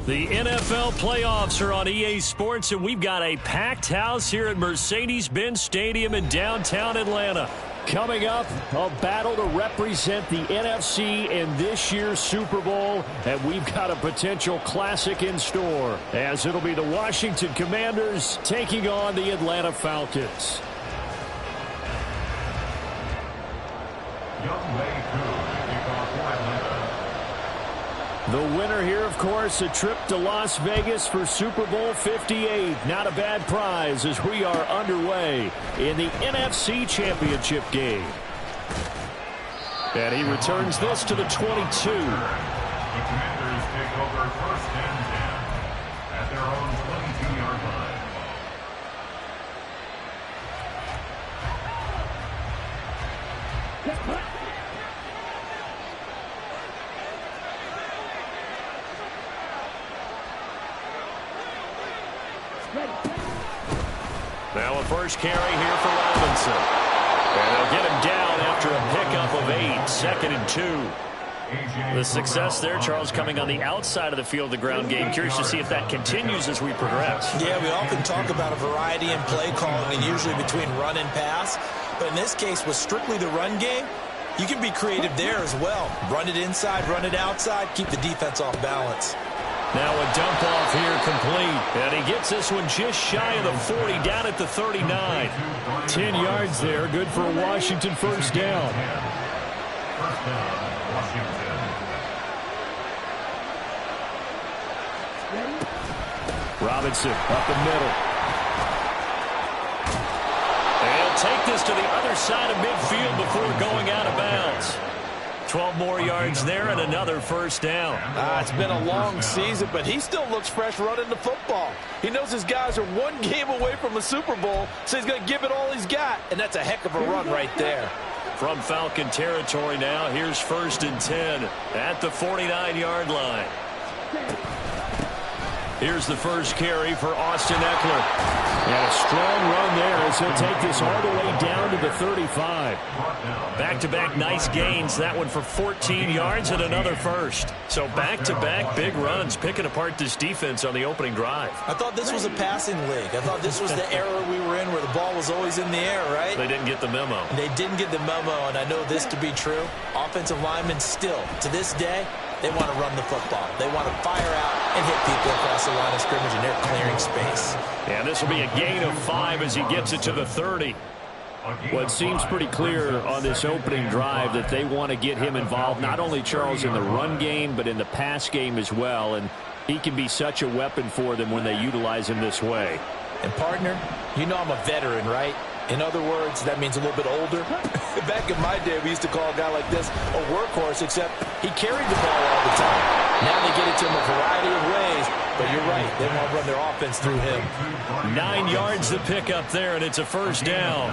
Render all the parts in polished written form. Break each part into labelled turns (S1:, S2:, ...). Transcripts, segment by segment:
S1: The NFL playoffs are on EA Sports, and we've got a packed house here at Mercedes-Benz Stadium in downtown Atlanta. Coming up, a battle to represent the NFC in this year's Super Bowl, and we've got a potential classic in store, as it'll be the Washington Commanders taking on the Atlanta Falcons. The winner here, of course, a trip to Las Vegas for Super Bowl 58. Not a bad prize as we are underway in the NFC Championship game. And he returns this to the 22.
S2: The Commanders take over first and 10 at their own 22-yard line.
S1: Now a first carry here for Robinson. And they'll get him down after a pickup of 8, 2nd and 2. The success there, Charles, coming on the outside of the field, the ground game. Curious to see if that continues as we progress.
S3: Yeah, we often talk about a variety in play calling and usually between run and pass. But in this case, with strictly the run game, you can be creative there as well. Run it inside, run it outside, keep the defense off balance.
S1: Now a dump off here complete. And he gets this one just shy of the 40, down at the 39. 10 yards there, good for a Washington first down.
S2: First down, Washington.
S1: Robinson up the middle. And take this to the other side of midfield before going out of bounds. 12 more yards there and another first down.
S4: It's been a long season, but he still looks fresh running the football. He knows his guys are one game away from a Super Bowl, so he's going to give it all he's got, and that's a heck of a run right there.
S1: From Falcon territory now, here's first and 10 at the 49-yard line. Here's the first carry for Austin Eckler. And a strong run there as he'll take this all the way down to the 35. Back-to-back nice gains. That one for 14 yards and another first. So back-to-back big runs, picking apart this defense on the opening drive.
S3: I thought this was a passing league. I thought this was the era we were in where the ball was always in the air, right?
S1: They didn't get the memo.
S3: And they didn't get the memo, and I know this to be true. Offensive linemen still, to this day, they want to run the football. They want to fire out and hit people across the line of scrimmage, and they're clearing space.
S1: And this will be a gain of 5 as he gets it to the 30. Well, it seems pretty clear on this opening drive that they want to get him involved, not only, Charles, in the run game, but in the pass game as well. And he can be such a weapon for them when they utilize him this way.
S3: And, partner, you know I'm a veteran, right? In other words, that means a little bit older.
S4: Back in my day, we used to call a guy like this a workhorse, except he carried the ball all the time. Now they get it to him a variety of ways, but you're right. They want to run their offense through him.
S1: 9 yards to pick up there, and it's a first down.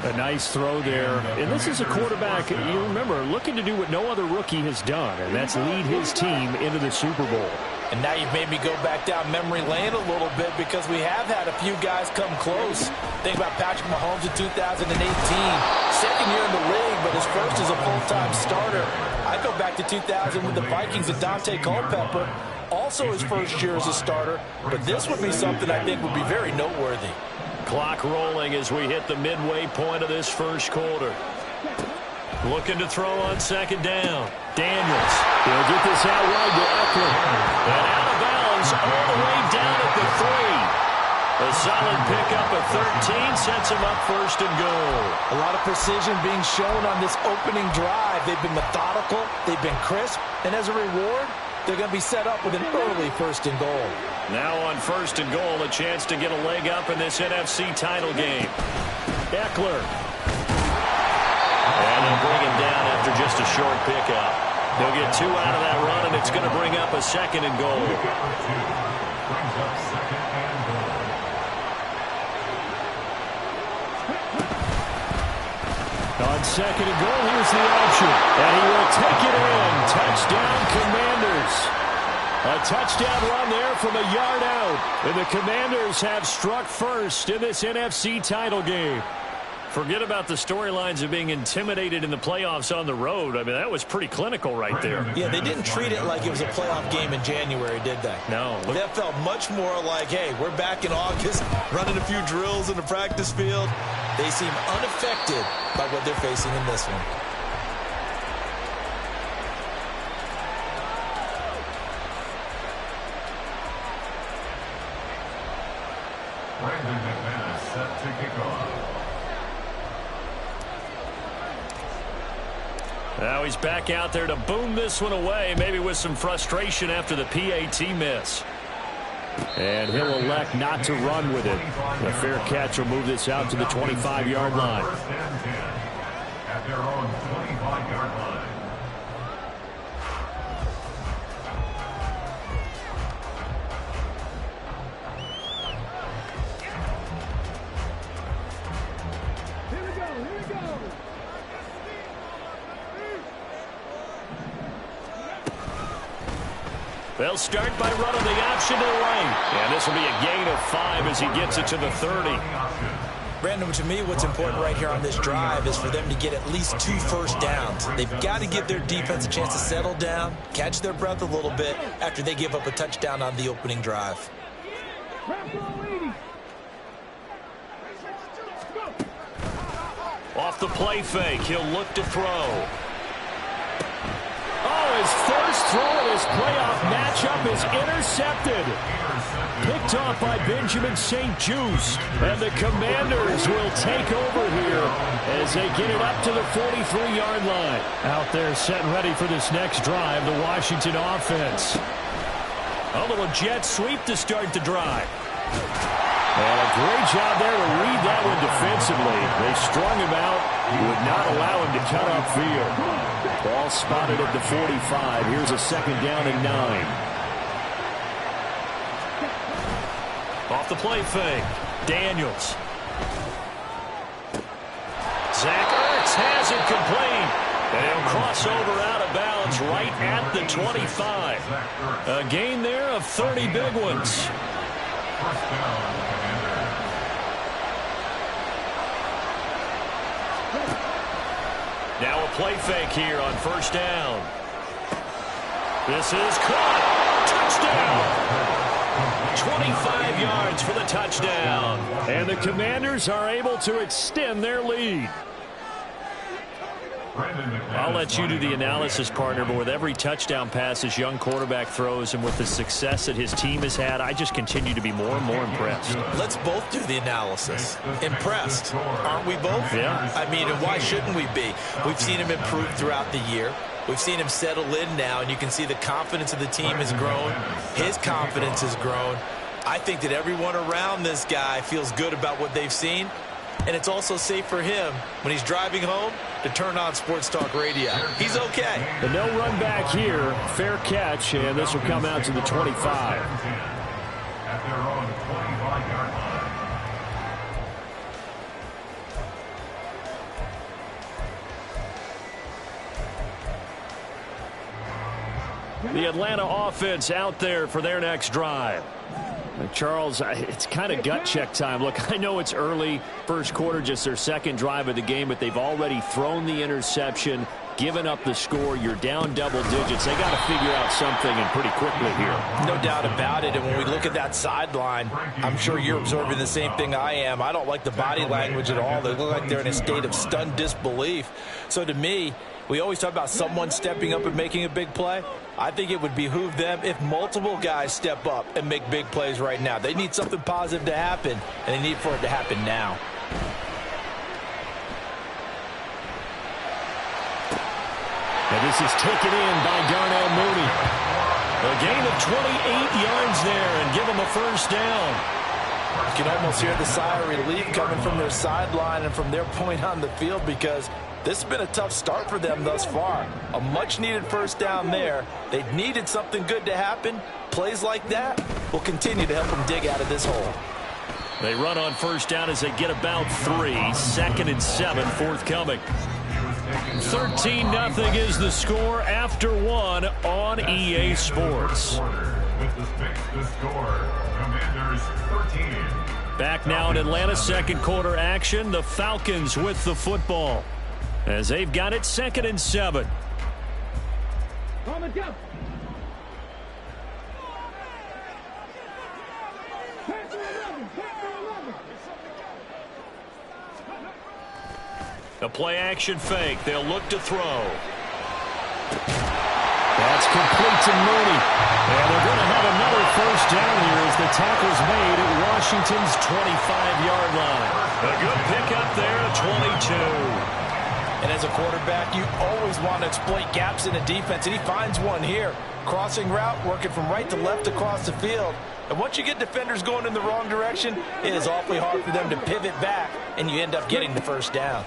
S1: A nice throw there. And this is a quarterback, you remember, looking to do what no other rookie has done, and that's lead his team into the Super Bowl.
S4: And now you've made me go back down memory lane a little bit because we have had a few guys come close. Think about Patrick Mahomes in 2018. Second year in the league, but his first as a full-time starter. I go back to 2000 with the Vikings and Dante Culpepper. Also his first year as a starter. But this would be something I think would be very noteworthy.
S1: Clock rolling as we hit the midway point of this first quarter. Looking to throw on second down. Daniels. He'll get this out wide to Eckler. And out of bounds all the way down at the 3. A solid pickup of 13 sets him up first and goal.
S4: A lot of precision being shown on this opening drive. They've been methodical, they've been crisp, and as a reward, they're going to be set up with an early first and goal.
S1: Now on first and goal, a chance to get a leg up in this NFC title game. Eckler. And they'll bring him down after just a short pickup. They'll get 2 out of that run, and it's going to bring up a second and goal.
S2: Brings up second and goal.
S1: On second and goal, here's the option. And he will take it in. Touchdown, Commanders. A touchdown run there from a yard out. And the Commanders have struck first in this NFC title game. Forget about the storylines of being intimidated in the playoffs on the road. I mean, that was pretty clinical right there.
S3: Yeah, they didn't treat it like it was a playoff game in January, did they?
S1: No.
S3: That felt much more like, hey, we're back in August, running a few drills in the practice field. They seem unaffected by what they're facing in this one.
S2: Brandon McManus set to kick off.
S1: Now he's back out there to boom this one away, maybe with some frustration after the PAT miss. And he'll elect not to run with it. A fair catch will move this out to the 25-yard line.
S2: First and 10 at their own 25-yard line.
S1: They'll start by running the option to the right. And this will be a gain of 5 as he gets it to the 30.
S3: Brandon, to me, what's important right here on this drive is for them to get at least 2 first downs. They've got to give their defense a chance to settle down, catch their breath a little bit after they give up a touchdown on the opening drive.
S1: Off the play fake, he'll look to throw. Oh, his first throw of this playoff matchup is intercepted. Picked off by Benjamin St-Juste. And the Commanders will take over here as they get it up to the 43-yard line. Out there set ready for this next drive, the Washington offense. A little jet sweep to start the drive. And a great job there to read that one defensively. They strung him out, would not allow him to cut upfield. Ball spotted at the 45. Here's a second down and 9. Off the play fake. Daniels. Zach Ertz has it complete. And he'll cross over out of bounds right at the 25. A gain there of 30 big ones.
S2: First down.
S1: Now a play fake here on first down. This is caught. Touchdown. 25 yards for the touchdown. And the Commanders are able to extend their lead. I'll let you do the analysis, partner, but with every touchdown pass this young quarterback throws and with the success that his team has had, I just continue to be more and more impressed.
S3: Let's both do the analysis. Impressed, aren't we both?
S1: Yeah.
S3: I mean, and why shouldn't we be? We've seen him improve throughout the year. We've seen him settle in now, and you can see the confidence of the team has grown. His confidence has grown. I think that everyone around this guy feels good about what they've seen. And it's also safe for him when he's driving home to turn on Sports Talk Radio. He's okay.
S1: The no run back here. Fair catch, and this will come out to the 25.
S2: At their own 25-yard line.
S1: The Atlanta offense out there for their next drive. Charles, it's kind of gut check time. Look, I know it's early, first quarter, just their second drive of the game, but they've already thrown the interception, given up the score. You're down double digits. They got to figure out something, and pretty quickly here.
S4: No doubt about it. And when we look at that sideline, I'm sure you're observing the same thing I am. I don't like the body language at all. They look like they're in a state of stunned disbelief. So to me, we always talk about someone stepping up and making a big play. I think it would behoove them if multiple guys step up and make big plays right now. They need something positive to happen, and they need for it to happen now.
S1: And this is taken in by Darnell Mooney. A gain of 28 yards there and give them a first down.
S4: You can almost hear the sigh of relief coming from their sideline and from their point on the field, because this has been a tough start for them thus far. A much-needed first down there. They needed something good to happen. Plays like that will continue to help them dig out of this hole.
S1: They run on first down as they get about 3. 2nd and 7 forthcoming. 13-0 is the score after 1 on EA Sports. Back now in Atlanta, second quarter action. The Falcons with the football as they've got it 2nd and 7. A play-action fake. They'll look to throw. That's complete to Mooney. And they're going to have another first down here as the tackle's made at Washington's 25-yard line. A good pickup there at 22.
S4: And as a quarterback, you always want to exploit gaps in the defense, and he finds one here. Crossing route, working from right to left across the field. And once you get defenders going in the wrong direction, it is awfully hard for them to pivot back, and you end up getting the first down.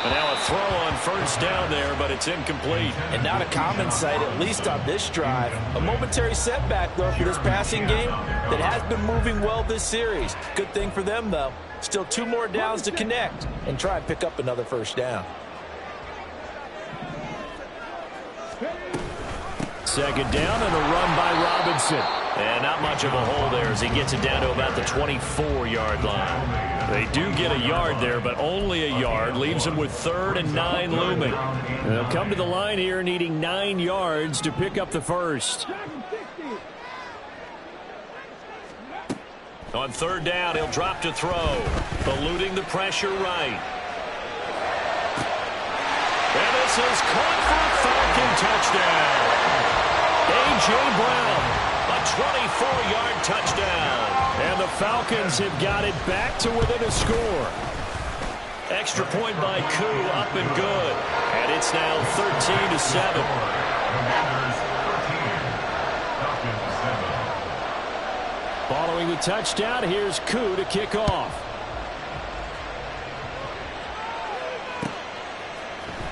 S1: And now a throw on first down there, but it's incomplete.
S4: And not a common sight, at least on this drive. A momentary setback, though, for this passing game that has been moving well this series. Good thing for them, though. Still 2 more downs to connect and try and pick up another first down.
S1: Second down and a run by Robinson. And not much of a hole there as he gets it down to about the 24-yard line. They do get a yard there, but only a yard. Leaves them with 3rd and 9 looming. And they'll come to the line here needing 9 yards to pick up the first. On 3rd down, he'll drop to throw. Eluding the pressure right. And this is caught for a Falcon touchdown. A.J. Brown, a 24-yard touchdown. And the Falcons have got it back to within a score. Extra point by Koo, up and good. And it's now 13-7. Following the touchdown, here's Koo to kick off.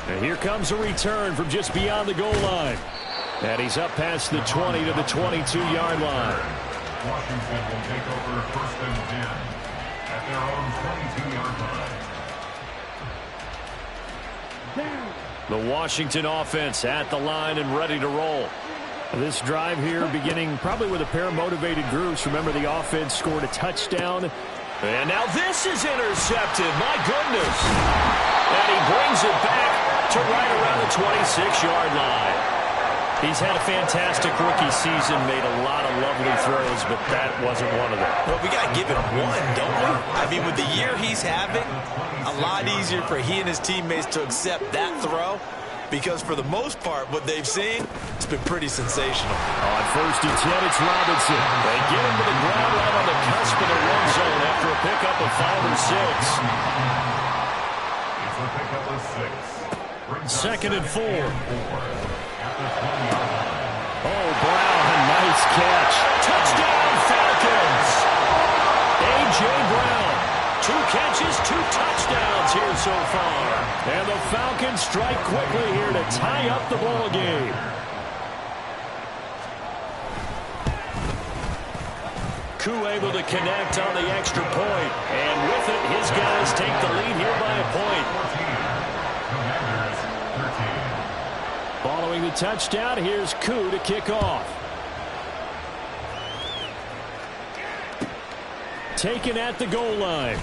S1: And here comes a return from just beyond the goal line. And he's up past the 20 to the 22-yard line.
S2: Washington will take over 1st and 10 at their own 22-yard line.
S1: The Washington offense at the line and ready to roll. This drive here beginning probably with a pair of motivated groups. Remember, the offense scored a touchdown. And now this is intercepted. My goodness. And he brings it back to right around the 26-yard line. He's had a fantastic rookie season, made a lot of lovely throws, but that wasn't one of them.
S3: Well, we got to give it one, don't we? I mean, with the year he's having, a lot easier for he and his teammates to accept that throw, because for the most part, what they've seen, it's been pretty sensational.
S1: On 1st and 10, it's Robinson. They get him to the ground right on the cusp of the red zone after a pickup of 5 or 6.
S2: It's a pickup of 6.
S1: 2nd and 4. Oh, Brown, nice catch. Touchdown, Falcons. A.J. Brown, 2 catches, 2 touchdowns here so far. And the Falcons strike quickly here to tie up the ball game. Koo able to connect on the extra point. And with it, his guys take the lead here by a point. Following the touchdown, here's Koo to kick off. Taken at the goal line.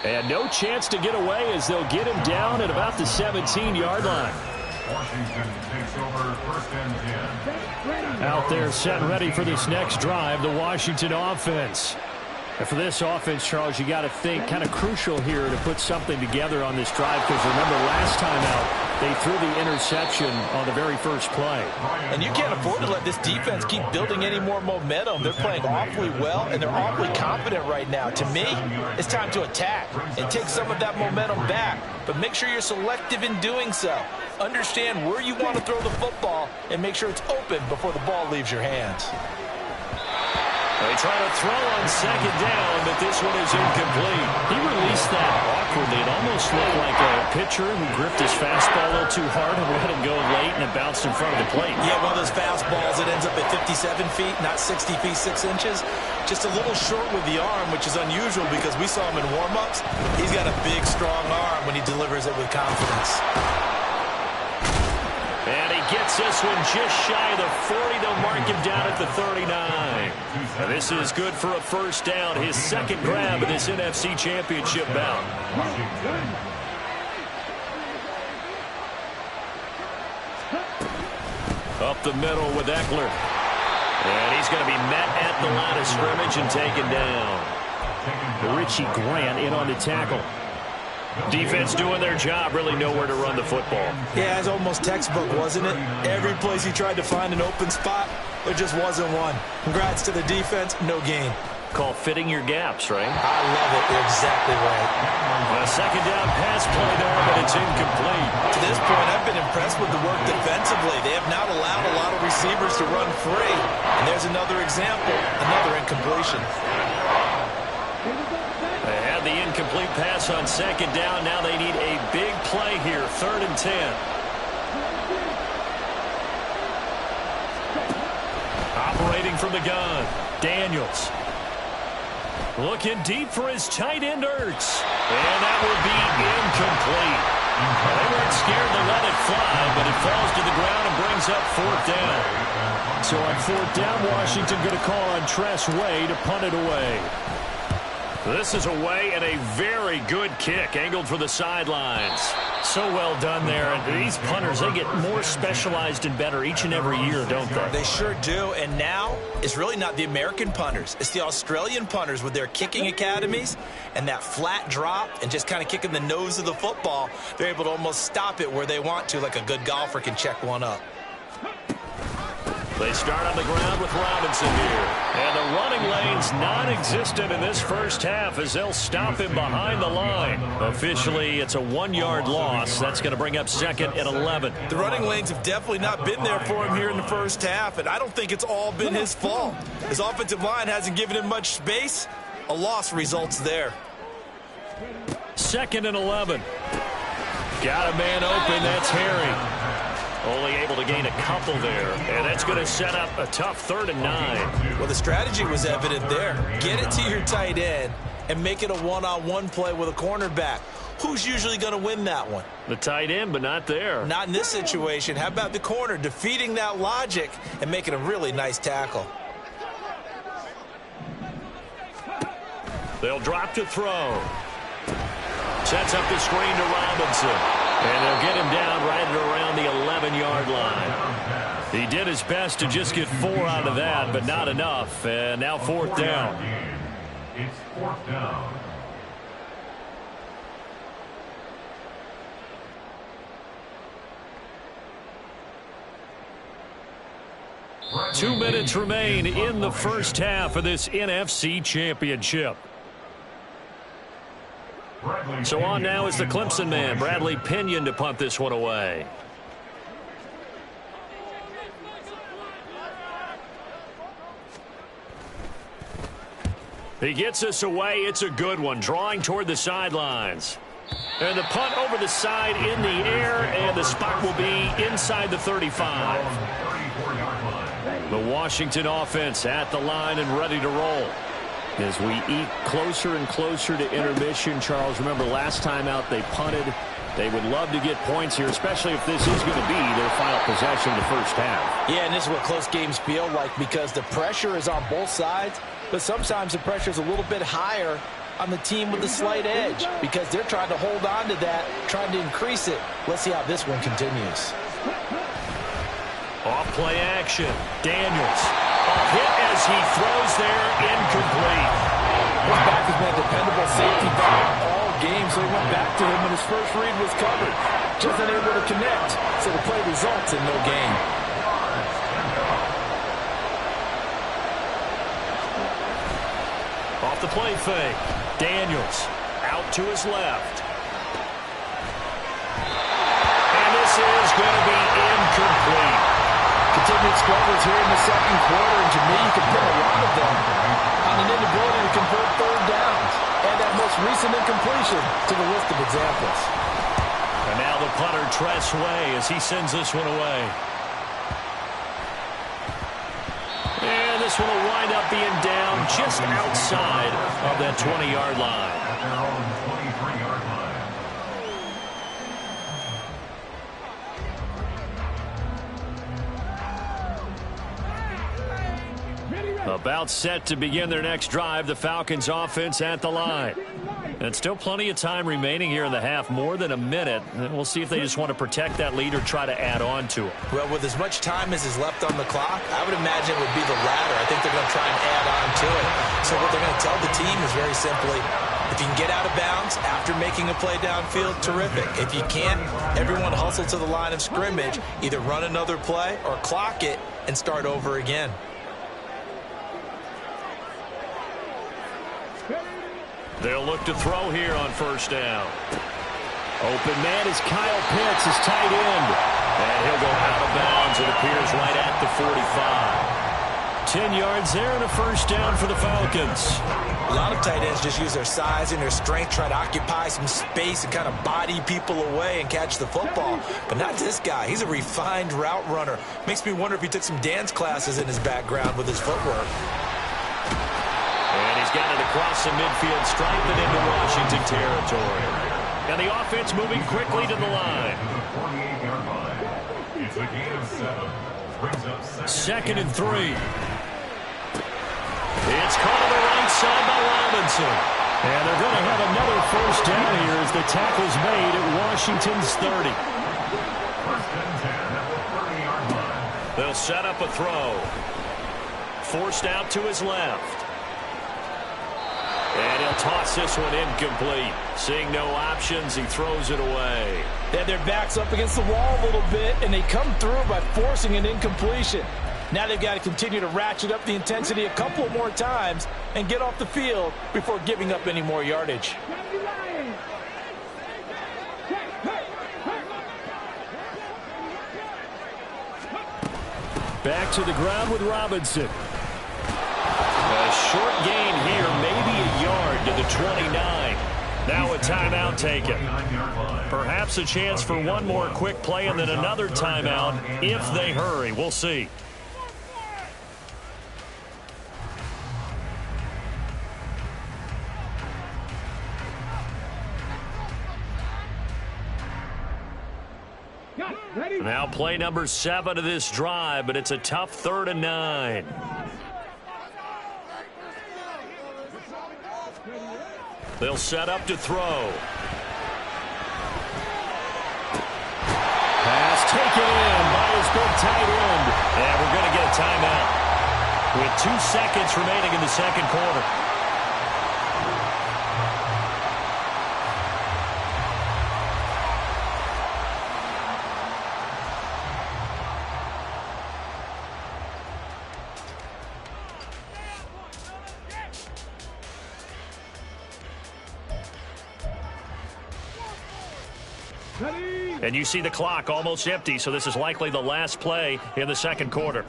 S1: And no chance to get away as they'll get him down at about the 17-yard line.
S2: Washington takes over first and 10.
S1: Out there set and ready for this next drive, the Washington offense. And for this offense, Charles, you got to think kind of crucial here to put something together on this drive because remember last time out, they threw the interception on the very first play.
S4: And you can't afford to let this defense keep building any more momentum. They're playing awfully well, and they're awfully confident right now. To me, it's time to attack and take some of that momentum back. But make sure you're selective in doing so. Understand where you want to throw the football and make sure it's open before the ball leaves your hands.
S1: They try to throw on second down, but this one is incomplete. He released that awkwardly. It almost looked like a pitcher who gripped his fastball a little too hard and let him go late, and it bounced in front of the plate.
S3: Yeah, one of those fastballs that ends up at 57 feet, not 60 feet, 6 inches. Just a little short with the arm, which is unusual because we saw him in warm-ups. He's got a big, strong arm when he delivers it with confidence.
S1: And he gets this one just shy of the 40. They'll mark him down at the 39. And this is good for a first down. His second grab in this NFC Championship bout. Up the middle with Eckler. And he's going to be met at the line of scrimmage and taken down. Richie Grant in on the tackle. Defense doing their job, really nowhere to run the football.
S3: Yeah, it's almost textbook, wasn't it? Every place he tried to find an open spot, there just wasn't one. Congrats to the defense, no gain.
S1: Call fitting your gaps, right?
S3: I love it. You're exactly right.
S1: A second down pass play there, but it's incomplete.
S3: To this point, I've been impressed with the work defensively. They have not allowed a lot of receivers to run free. And there's another example, another incompletion.
S1: They had the incomplete pass on second down. Now they need a big play here, 3rd and 10. Operating from the gun, Daniels. Looking deep for his tight end, Ertz. And that will be incomplete. They weren't scared to let it fly, but it falls to the ground and brings up 4th down. So on 4th down, Washington going to call on Tress Way to punt it away. This is away and a very good kick, angled for the sidelines. So well done there. And these punters, they get more specialized and better each and every year, don't they?
S3: They sure do. And now it's really not the American punters. It's the Australian punters with their kicking academies and that flat drop and just kind of kicking the nose of the football. They're able to almost stop it where they want to, like a good golfer can check one up.
S1: They start on the ground with Robinson here. And the running lane's non-existent in this first half as they'll stop him behind the line. Officially, it's a 1-yard loss. That's going to bring up 2nd and 11.
S3: The running lanes have definitely not been there for him here in the first half, and I don't think it's all been his fault. His offensive line hasn't given him much space. A loss results there.
S1: 2nd and 11. Got a man open. That's Harry. Only able to gain a couple there, and that's going to set up a tough 3rd and 9.
S3: Well, the strategy was evident there. Get it to your tight end and make it a one-on-one play with a cornerback. Who's usually going to win that one?
S1: The tight end, but not there.
S3: Not in this situation. How about the corner defeating that logic and making a really nice tackle?
S1: They'll drop to throw. Sets up the screen to Robinson. And they'll get him down right at around the 11-yard line. He did his best to just get 4 out of that, but not enough. And now 4th down.
S2: It's 4th down.
S1: Two minutes remain in the first half of this NFC Championship. So on now is the Clemson man, Bradley Pinion, to punt this one away. He gets us away. It's a good one, drawing toward the sidelines. And the punt over the side in the air, and the spot will be inside the 35. The Washington offense at the line and ready to roll. As we eat closer and closer to intermission, Charles, remember last time out they punted. They would love to get points here, especially if this is going to be their final possession of the first half.
S4: Yeah, and this is what close games feel like because the pressure is on both sides, but sometimes the pressure is a little bit higher on the team with the slight edge because they're trying to hold on to that, trying to increase it. Let's see how this one continues.
S1: Off play action. Daniels. A hit as he throws there, incomplete.
S4: His back has been a dependable safety valve all game, so he went back to him when his first read was covered. Just unable to connect, so the play results in no gain.
S1: Off the play fake. Daniels out to his left. And this is going to be incomplete.
S4: Continued struggles here in the second quarter, and to me, you can put a lot of them on an inability to convert third downs. And that most recent incompletion to the list of examples.
S1: And now the punter Tress Way as he sends this one away. And this one will wind up being down just outside of that 20-yard line.
S2: At their own 23-yard line.
S1: About set to begin their next drive, the Falcons offense at the line. And still plenty of time remaining here in the half, more than a minute. And we'll see if they just want to protect that lead or try to add on to it.
S3: Well, with as much time as is left on the clock, I would imagine it would be the latter. I think they're going to try and add on to it. So what they're going to tell the team is very simply, if you can get out of bounds after making a play downfield, terrific. If you can't, everyone hustle to the line of scrimmage, either run another play or clock it and start over again.
S1: They'll look to throw here on first down. Open man is Kyle Pitts, his tight end. And he'll go out of bounds. It appears right at the 45. 10 yards there and a first down for the Falcons.
S3: A lot of tight ends just use their size and their strength, try to occupy some space and kind of body people away and catch the football. But not this guy. He's a refined route runner. Makes me wonder if he took some dance classes in his background with his footwork.
S1: And he's got it across the midfield stripe and into Washington territory. And the offense moving quickly to the line.
S2: It's a gain of 7. Brings up
S1: second and 3. It's caught on the right side by Robinson. And they're going to have another first down here as the tackle's made at Washington's 30.
S2: First and 10 at the 30-yard line.
S1: They'll set up a throw. Forced out to his left. And he'll toss this one incomplete. Seeing no options, he throws it away.
S4: They had their backs up against the wall a little bit, and they come through by forcing an incompletion. Now they've got to continue to ratchet up the intensity a couple more times and get off the field before giving up any more yardage.
S1: Back to the ground with Robinson. A short gain here, maybe a yard to the 29. Now a timeout taken. Perhaps a chance for one more quick play and then another timeout if they hurry. We'll see. Now play number 7 of this drive, but it's a tough 3rd and 9. They'll set up to throw. Pass taken in by his big tight end. And we're going to get a timeout with 2 seconds remaining in the second quarter. And you see the clock almost empty, so this is likely the last play in the second quarter.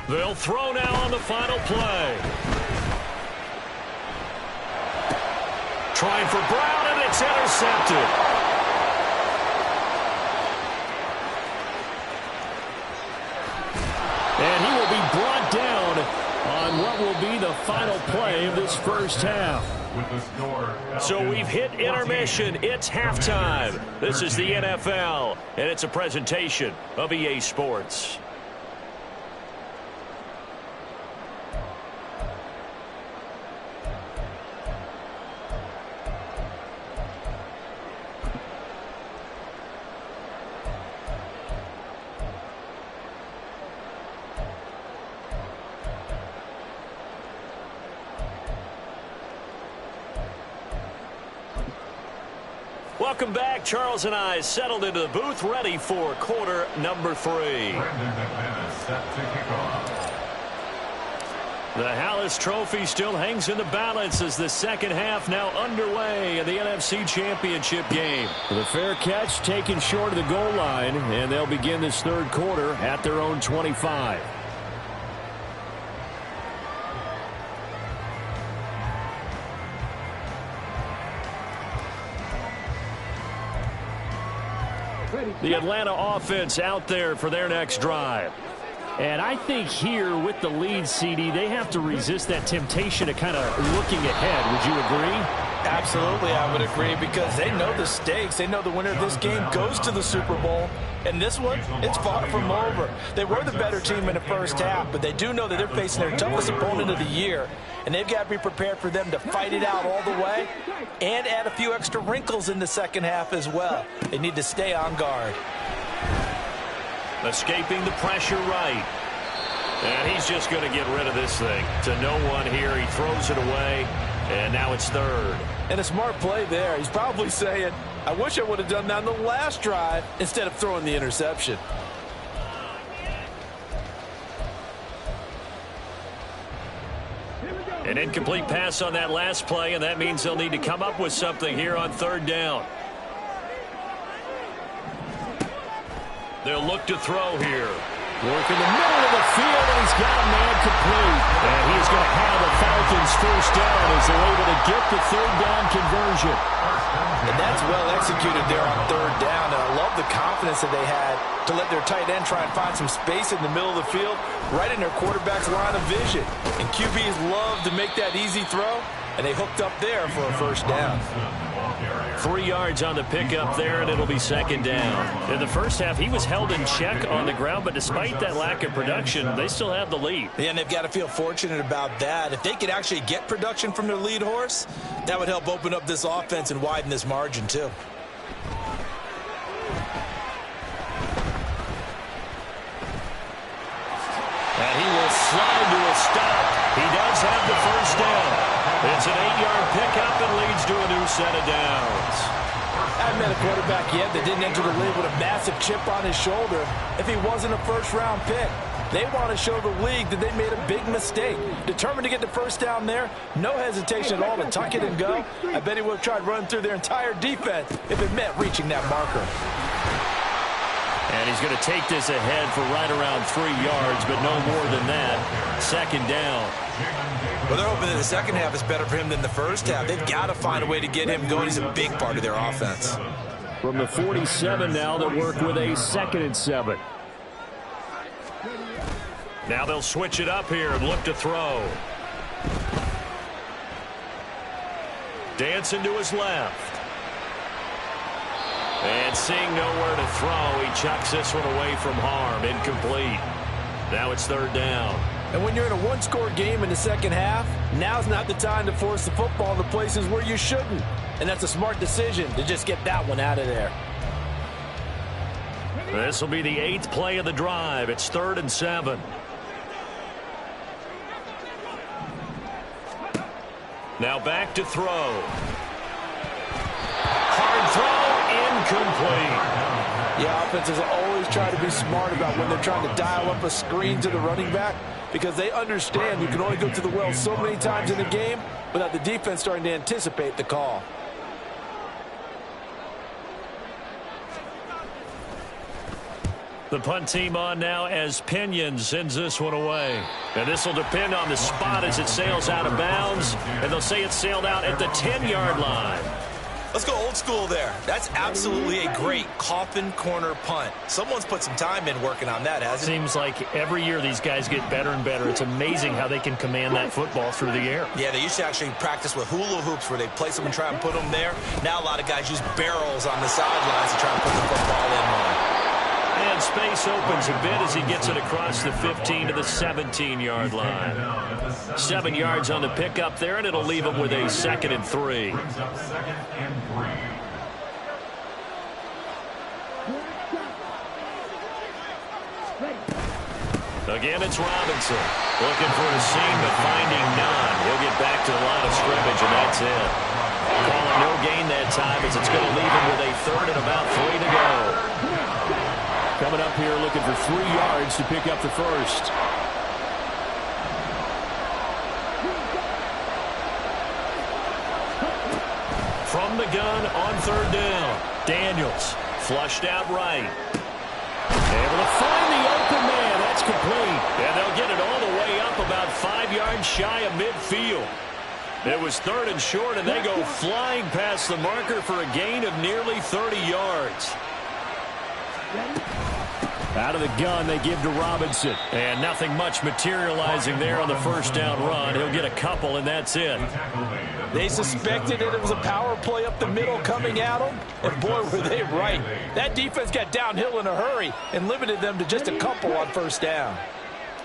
S1: They'll throw now on the final play. Trying for Brown, and it's intercepted. And he will be brought down on what will be the final this first half.
S2: With the score.
S1: So we've hit intermission. It's halftime. This is the NFL, and it's a presentation of EA Sports. Welcome back. Charles and I settled into the booth, ready for quarter number 3.
S2: Brendan McManus set to kick off.
S1: The Hallis Trophy still hangs in the balance as the second half now underway in the NFC Championship game. The fair catch taken short of the goal line, and they'll begin this third quarter at their own 25. The Atlanta offense out there for their next drive. And I think here with the lead, CD, they have to resist that temptation to kind of looking ahead. Would you agree?
S4: Absolutely, I would agree, because they know the stakes. They know the winner of this game goes to the Super Bowl. And this one, it's far from over. They were the better team in the first half, but they do know that they're facing their toughest opponent of the year. And they've got to be prepared for them to fight it out all the way and add a few extra wrinkles in the second half as well. They need to stay on guard.
S1: Escaping the pressure right. And he's just going to get rid of this thing. To no one here. He throws it away. And now it's third.
S4: And a smart play there. He's probably saying, I wish I would have done that on the last drive instead of throwing the interception.
S1: An incomplete pass on that last play, and that means they'll need to come up with something here on third down. They'll look to throw here. Work in the middle of the field, and he's got a man complete. And he's going to have the Falcons first down as they're able to get the third down conversion.
S4: And that's well executed there on third down. And I love the confidence that they had to let their tight end try and find some space in the middle of the field, right in their quarterback's line of vision. And QBs love to make that easy throw, and they hooked up there for a first down.
S1: 3 yards on the pickup there, and it'll be second down. In the first half, he was held in check on the ground, but despite that lack of production, they still have the lead.
S3: Yeah, and they've got to feel fortunate about that. If they could actually get production from their lead horse, that would help open up this offense and widen this margin too.
S1: And he will slide to a stop. He does have the first down. It's an 8-yard pickup and leads to a new set of downs.
S4: I haven't met a quarterback yet that didn't enter the league with a massive chip on his shoulder if he wasn't a first-round pick. They want to show the league that they made a big mistake. Determined to get the first down there, no hesitation at all to tuck it and go. I bet he would have tried running through their entire defense if it meant reaching that marker.
S1: And he's going to take this ahead for right around 3 yards, but no more than that. Second down.
S3: Well, they're hoping that the second half is better for him than the first half. They've got to find a way to get him going. He's a big part of their offense.
S1: From the 47 now, they'll work with a 2nd and 7. Now they'll switch it up here and look to throw. Dancing to his left. And seeing nowhere to throw, he chucks this one away from harm. Incomplete. Now it's third down.
S4: And when you're in a one-score game in the second half, now's not the time to force the football in the places where you shouldn't. And that's a smart decision to just get that one out of there.
S1: This will be the 8th play of the drive. It's 3rd and 7. Now back to throw. Hard throw, incomplete.
S4: Yeah, offenses always try to be smart about when they're trying to dial up a screen to the running back, because they understand you can only go to the well so many times in the game without the defense starting to anticipate the call.
S1: The punt team on now as Pinion sends this one away. And this will depend on the spot as it sails out of bounds. And they'll say it sailed out at the 10-yard line.
S3: Let's go old school there. That's absolutely a great coffin corner punt. Someone's put some time in working on that, hasn't it?
S1: Seems like every year these guys get better and better. It's amazing how they can command that football through the air.
S3: Yeah, they used to actually practice with hula hoops where they place them and try and put them there. Now a lot of guys use barrels on the sidelines to try and put the football in line.
S1: And space opens a bit as he gets it across the 15 to the 17-yard line. 7 yards on the pickup there, and it'll leave him with a 2nd and 3.
S2: Brings up 2nd and 3.
S1: Again, it's Robinson. Looking for a seam, but finding none. He'll get back to the line of scrimmage, and that's it. Calling no gain that time as it's going to leave him with a 3rd and about 3 to go.
S5: Coming up here looking for 3 yards to pick up the first.
S1: From the gun on 3rd down. Daniels flushed out right. Able to find the open man. That's complete. And they'll get it all the way up about 5 yards shy of midfield. It was 3rd and short, and they go flying past the marker for a gain of nearly 30 yards.
S5: Out of the gun, they give to Robinson.
S1: And nothing much materializing there on the 1st down run. He'll get a couple, and that's it.
S4: They suspected it was a power play up the middle coming at them, and boy, were they right. That defense got downhill in a hurry and limited them to just a couple on 1st down.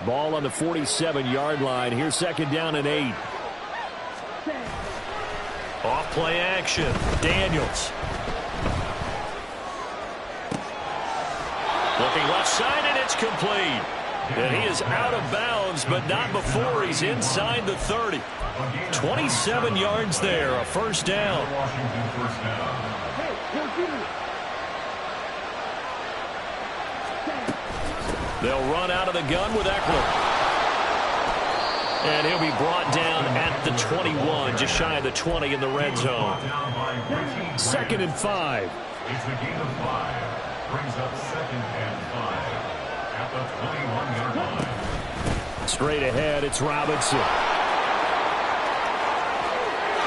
S5: Ball on the 47-yard line. Here's 2nd down and 8.
S1: Off play action. Daniels. Looking left side, and it's complete. And he is out of bounds, but not before he's inside the 30. 27 yards there, a 1st down. They'll run out of the gun with Eckler. And he'll be brought down at the 21, just shy of the 20 in the red zone.
S5: 2nd and 5.
S2: It's a gain of 5. Brings up 2nd and 5 at the 21-yard line.
S5: Straight ahead, it's Robinson.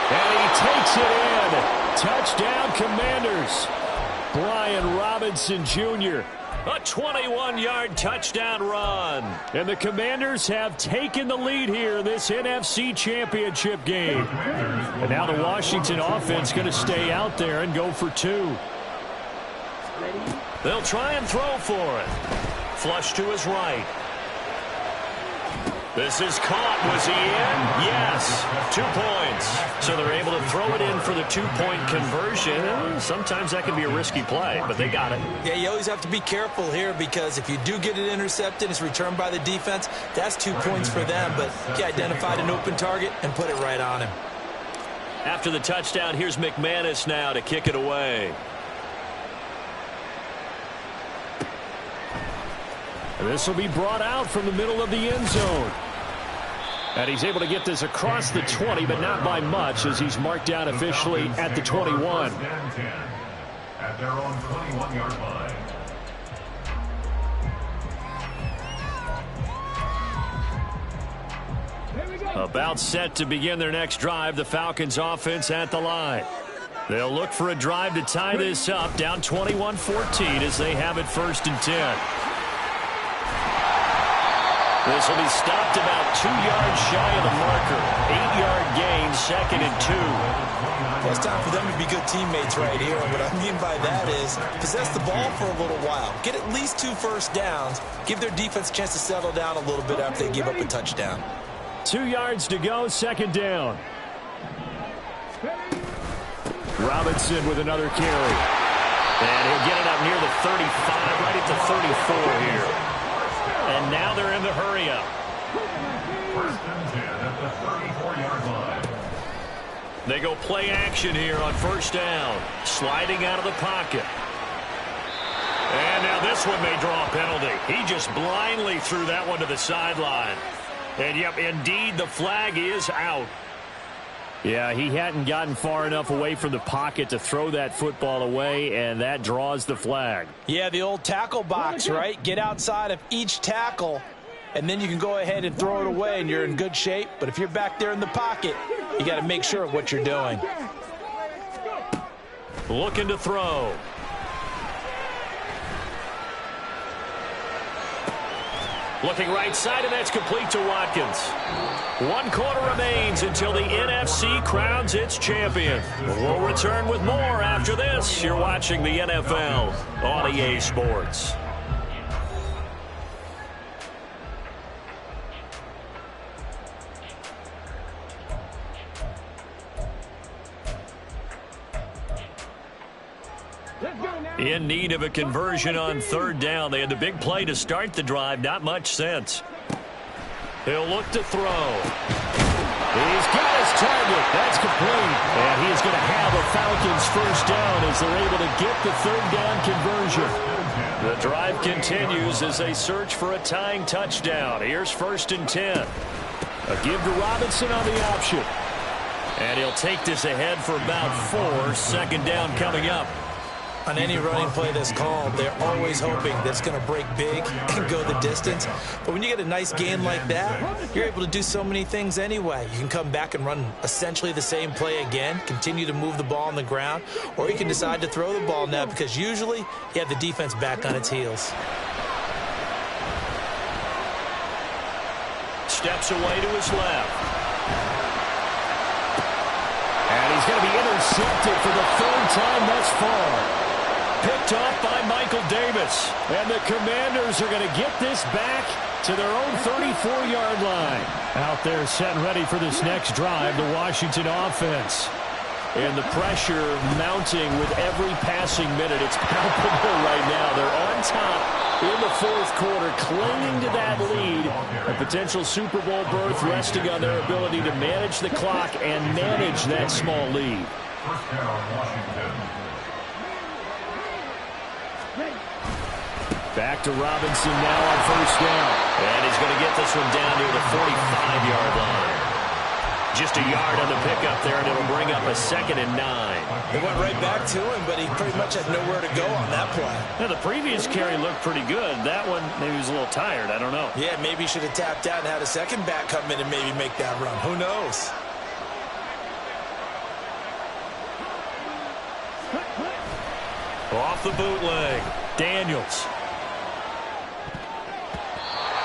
S5: And he takes it in. Touchdown, Commanders. Brian Robinson Jr.
S1: A 21-yard touchdown run.
S5: And the Commanders have taken the lead here in this NFC Championship game. And now the Washington offense going to stay out there and go for 2.
S1: They'll try and throw for it. Flush to his right. This is caught. Was he in? Yes. 2 points. So they're able to throw it in for the 2-point conversion. Sometimes that can be a risky play, but they got it.
S3: Yeah, you always have to be careful here because if you do get it intercepted, it's returned by the defense. That's 2 points for them, but he identified an open target and put it right on him.
S1: After the touchdown, here's McManus now to kick it away.
S5: And this will be brought out from the middle of the end zone. And he's able to get this across the 20, but not by much as he's marked down officially at the 21.
S2: At their own 21-yard line.
S1: About set to begin their next drive, the Falcons offense at the line. They'll look for a drive to tie this up, down 21-14 as they have it 1st and 10. This will be stopped about 2 yards shy of the marker. 8-yard gain, 2nd and 2.
S3: Well, it's time for them to be good teammates right here. And what I mean by that is possess the ball for a little while. Get at least 2 first downs. Give their defense a chance to settle down a little bit after they give up a touchdown.
S5: 2 yards to go, 2nd down. Robinson with another carry.
S1: And he'll get it up near the 35, right at the 34 here. And now they're in the hurry-up.
S2: 1st and 10 at the 34-yard line.
S1: They go play action here on 1st down. Sliding out of the pocket. And now this one may draw a penalty. He just blindly threw that one to the sideline. And, yep, indeed, the flag is out.
S5: Yeah, he hadn't gotten far enough away from the pocket to throw that football away, and that draws the flag.
S4: Yeah, the old tackle box, right? Get outside of each tackle, and then you can go ahead and throw it away, and you're in good shape. But if you're back there in the pocket, you got to make sure of what you're doing.
S1: looking to throw. Looking right side, and that's complete to Watkins. 1 quarter remains until the NFC crowns its champion. We'll return with more after this. You're watching the NFL on EA Sports. In need of a conversion on 3rd down. They had the big play to start the drive. Not much sense. He'll look to throw. He's got his target. That's complete. And he's going to have a Falcons first down as they're able to get the 3rd down conversion. The drive continues as they search for a tying touchdown. Here's 1st and 10. A give to Robinson on the option. And he'll take this ahead for about 4. 2nd down coming up.
S3: On any running play that's called, they're always hoping that it's going to break big and go the distance. But when you get a nice gain like that, you're able to do so many things anyway. You can come back and run essentially the same play again, continue to move the ball on the ground, or you can decide to throw the ball now because usually you have the defense back on its heels.
S1: Steps away to his left. And he's going to be intercepted for the 3rd time thus far. Picked off by Michael Davis. And the Commanders are going to get this back to their own 34-yard line. Out there set and ready for this next drive, the Washington offense. And the pressure mounting with every passing minute. It's palpable right now. They're on top in the 4th quarter, clinging to that lead. A potential Super Bowl berth resting on their ability to manage the clock and manage that small lead.
S2: First down, Washington.
S1: Back to Robinson now on 1st down. And he's going to get this one down near the 45-yard line. Just a yard on the pickup there, and it'll bring up a 2nd and 9.
S3: They went right back to him, but he pretty much had nowhere to go on that play.
S1: Now, the previous carry looked pretty good. That one, maybe he was a little tired. I don't know.
S3: Yeah, maybe he should have tapped out and had a second back come in and maybe make that run. Who knows?
S1: Off the bootleg, Daniels.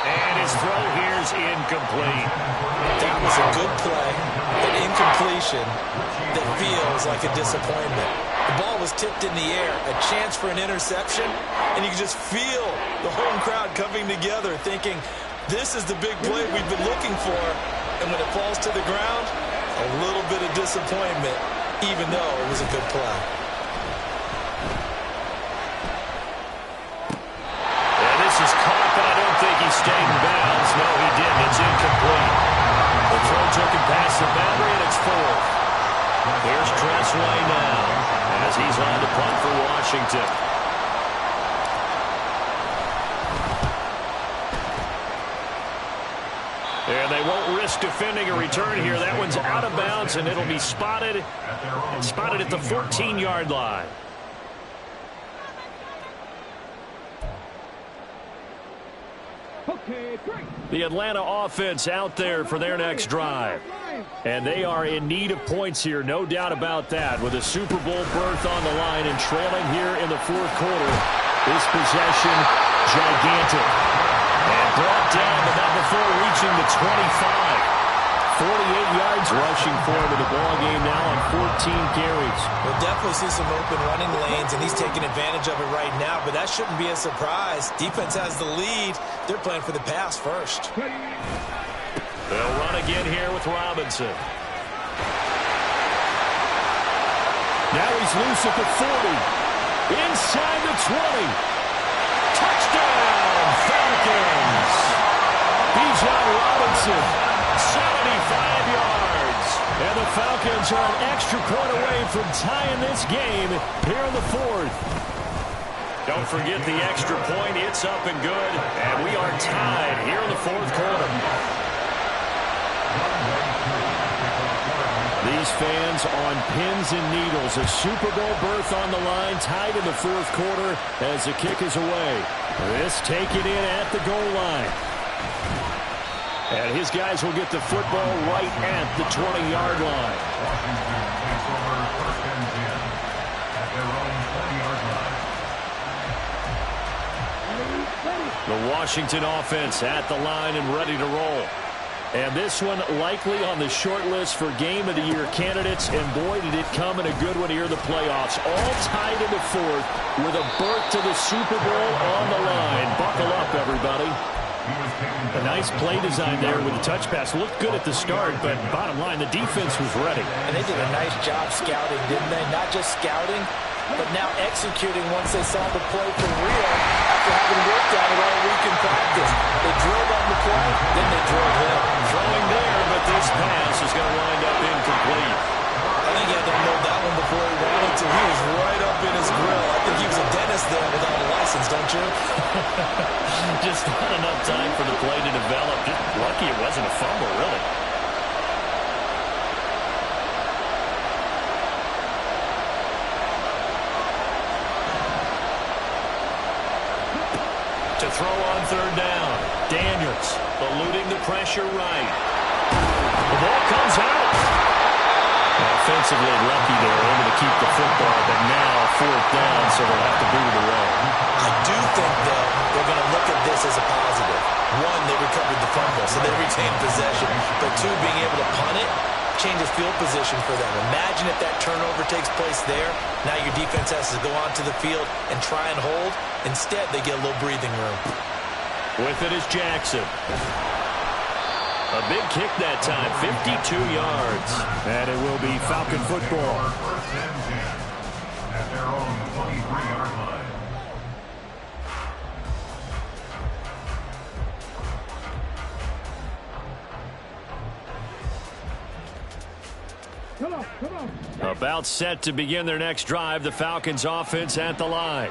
S1: And his throw here's incomplete.
S3: That was a good play, an incompletion that feels like a disappointment. The ball was tipped in the air, a chance for an interception, and you can just feel the home crowd coming together thinking, this is the big play we've been looking for. And when it falls to the ground, a little bit of disappointment, even though it was a good play.
S1: Is caught, but I don't think he stayed in bounds. No, he didn't. It's incomplete. The throw took him past the boundary, and it's 4th. Here's Tressway now as he's on to punt for Washington. And they won't risk defending a return here. That one's out of bounds, and it'll be spotted at the 14-yard line. The Atlanta offense out there for their next drive. And they are in need of points here, no doubt about that. With a Super Bowl berth on the line and trailing here in the 4th quarter. This possession, gigantic. And brought down, but not before reaching the 25. 48 yards rushing for him in the ball game now on 14 carries.
S3: We'll definitely see some open running lanes, and he's taking advantage of it right now, but that shouldn't be a surprise. Defense has the lead. They're playing for the pass first.
S1: They'll run again here with Robinson. Now he's loose at the 40. Inside the 20. Touchdown, Falcons. Bijan Robinson, 75 yards. And the Falcons are an extra point away from tying this game here in the 4th. Don't forget the extra point. It's up and good. And we are tied here in the 4th quarter. These fans on pins and needles. A Super Bowl berth on the line, tied in the 4th quarter as the kick is away. This taken in at the goal line. And his guys will get the football right at the 20-yard line. The Washington offense at the line and ready to roll. And this one likely on the short list for Game of the Year candidates. And boy, did it come in a good one here in the playoffs. All tied in the fourth with a berth to the Super Bowl on the line. Buckle up, everybody. A nice play design there with the touch pass. Looked good at the start, but bottom line, the defense was ready.
S4: And they did a nice job scouting, didn't they? Not just scouting, but now executing once they saw the play for real after having worked on it all week in practice. They drilled on the play, then they drilled him.
S1: Throwing there, but this pass is going to wind up incomplete.
S3: I think he had to unload that one before he wanted to. He was right up in his grill. I think he was a dentist there without a license, don't you?
S1: Just not enough time for the play to develop. Just lucky it wasn't a fumble, really. To throw on third down. Daniels eluding the pressure right. The ball comes out. Offensively lucky they were able to keep the football, but now fourth down, so they'll have to boot it away.
S3: I do think, though, they're going to look at this as a positive. One, they recovered the fumble, so they retained possession. But two, being able to punt it changes field position for them. Imagine if that turnover takes place there. Now your defense has to go onto the field and try and hold. Instead, they get a little breathing room.
S1: With it is Jackson. A big kick that time, 52 yards.
S5: And it will be Falcon football.
S2: First and 10 at their own 23-yard line.
S1: About set to begin their next drive, the Falcons offense at the line.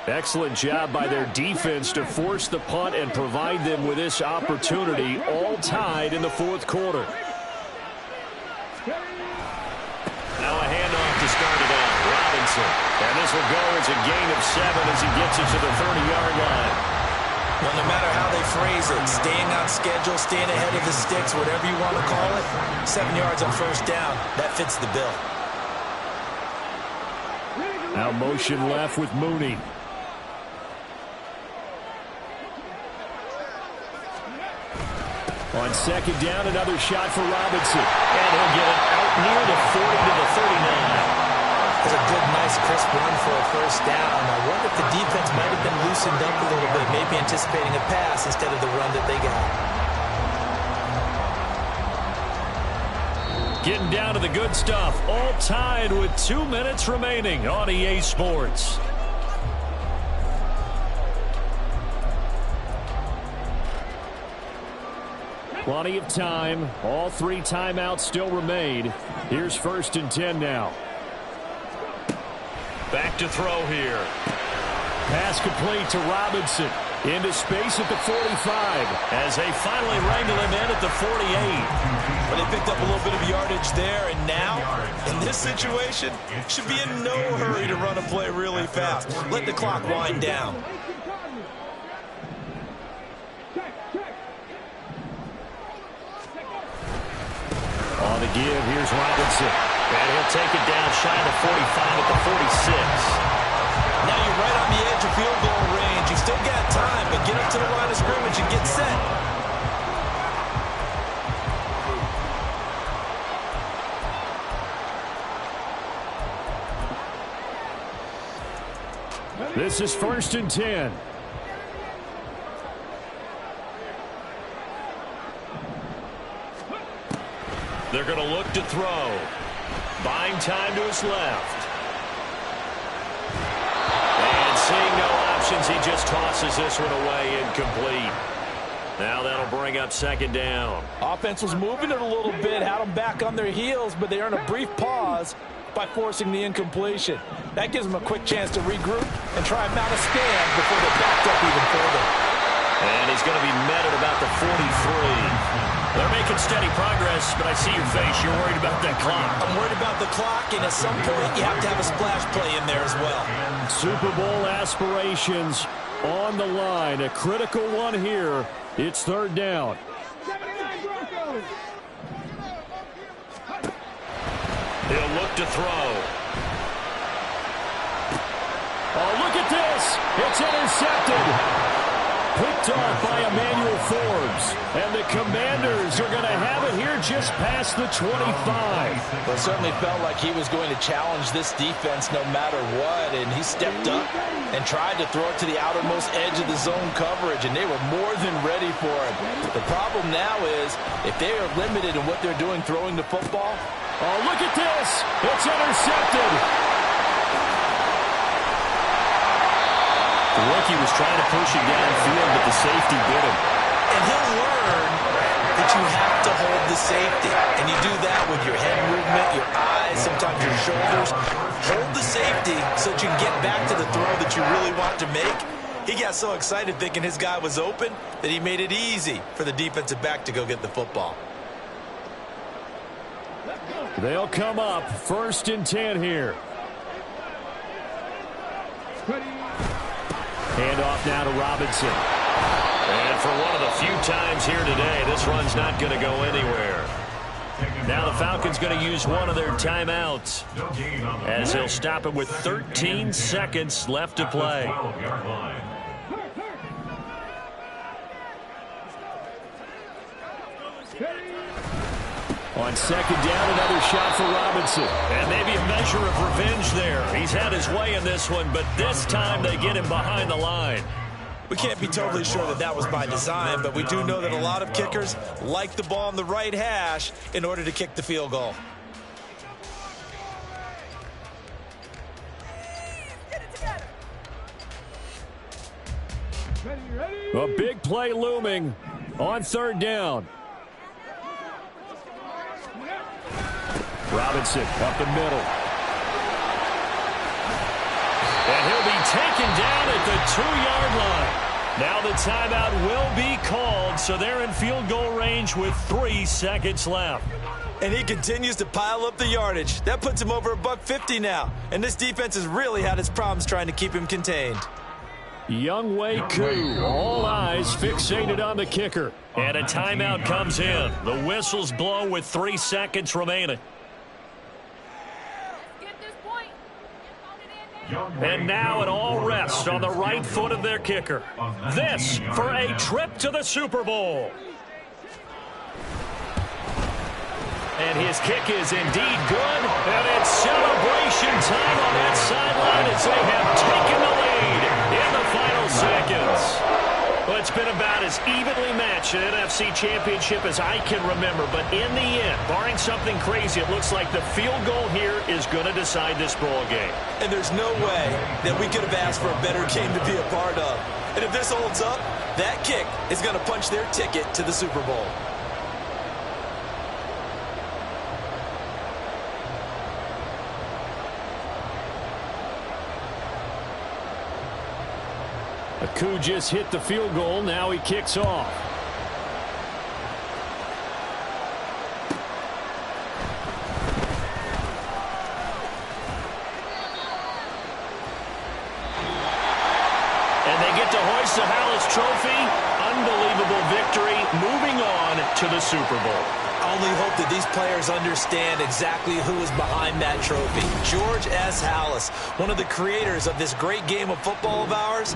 S1: Excellent job by their defense to force the punt and provide them with this opportunity, all tied in the fourth quarter. Now a handoff to start it out. Robinson. And this will go as a gain of 7 as he gets it to the 30-yard line.
S3: Well, no matter how they phrase it, staying on schedule, staying ahead of the sticks, whatever you want to call it, 7 yards on first down, that fits the bill.
S5: Now motion left with Mooney. On second down, another shot for Robinson.
S1: And he'll get it out near the 40 to the 39.
S3: That's a good, nice, crisp run for a first down. I wonder if the defense might have been loosened up a little bit, maybe anticipating a pass instead of the run that they got.
S1: Getting down to the good stuff. All tied with 2 minutes remaining on EA Sports.
S5: Plenty of time. All 3 timeouts still remain. Here's first and 10 now.
S1: Back to throw here.
S5: Pass complete to Robinson. Into space at the 45.
S1: As they finally wrangle him in at the 48.
S3: But they picked up a little bit of yardage there, and now, in this situation, should be in no hurry to run a play really fast. Let the clock wind down.
S1: On the give, here's Robinson. And he'll take it down shy of the 45 at the 46.
S3: Now you're right on the edge of field goal range. You've still got time, but get up to the line of scrimmage and get set.
S5: This is first and 10.
S1: They're going to look to throw. Buying time to his left. And seeing no options, he just tosses this one away incomplete. Now that'll bring up second down.
S4: Offense was moving it a little bit, had them back on their heels, but they earned a brief pause by forcing the incompletion. That gives them a quick chance to regroup and try and mount a stand before they're backed up even further.
S1: And he's going to be met at about the 43. They're making steady progress, but I see your face. You're worried about that clock.
S3: I'm worried about the clock, and at some point, you have to have a splash play in there as well.
S5: Super Bowl aspirations on the line. A critical one here. It's third down.
S1: He'll look to throw.
S5: Oh, look at this. It's intercepted. Picked off by Emmanuel Forbes. And the Commanders are going to have it here just past the 25.
S4: Well, it certainly felt like he was going to challenge this defense no matter what, and he stepped up and tried to throw it to the outermost edge of the zone coverage, and they were more than ready for it. The problem now is if they are limited in what they're doing throwing the football.
S5: Oh, look at this. It's intercepted.
S1: The rookie was trying to push it downfield, but the safety bit him.
S3: And he'll learn that you have to hold the safety. And you do that with your head movement, your eyes, sometimes your shoulders. Hold the safety so that you can get back to the throw that you really want to make. He got so excited thinking his guy was open that he made it easy for the defensive back to go get the football.
S5: They'll come up 1st and 10 here. Handoff now to Robinson.
S1: And for one of the few times here today, this run's not going to go anywhere. Now the Falcons going to use one of their timeouts as they'll stop it with 13 seconds left to play.
S5: On 2nd down, another shot for Robinson.
S1: And maybe a measure of revenge there. He's had his way in this one, but this time they get him behind the line.
S3: We can't be totally sure that that was by design, but we do know that a lot of kickers like the ball on the right hash in order to kick the field goal.
S5: A big play looming on 3rd down. Robinson up the middle.
S1: And he'll be taken down at the 2-yard line. Now the timeout will be called, so they're in field goal range with 3 seconds left.
S3: And he continues to pile up the yardage. That puts him over $150 now. And this defense has really had its problems trying to keep him contained.
S5: Younghoe Koo, all eyes fixated on the kicker.
S1: And a timeout comes in. The whistle's blown with 3 seconds remaining. And now it all rests on the right foot of their kicker. This for a trip to the Super Bowl. And his kick is indeed good. And it's celebration time on that sideline as they have taken the lead in the final seconds. Well, it's been about as evenly matched an NFC championship as I can remember. But in the end, barring something crazy, it looks like the field goal here is going to decide this ball game.
S3: And there's no way that we could have asked for a better game to be a part of. And if this holds up, that kick is going to punch their ticket to the Super Bowl.
S5: Koo just hit the field goal. Now he kicks off.
S1: And they get to hoist the Hallis Trophy. Unbelievable victory. Moving on to the Super Bowl.
S3: I only hope that these players understand exactly who is behind that trophy. George S. Hallis, one of the creators of this great game of football of ours,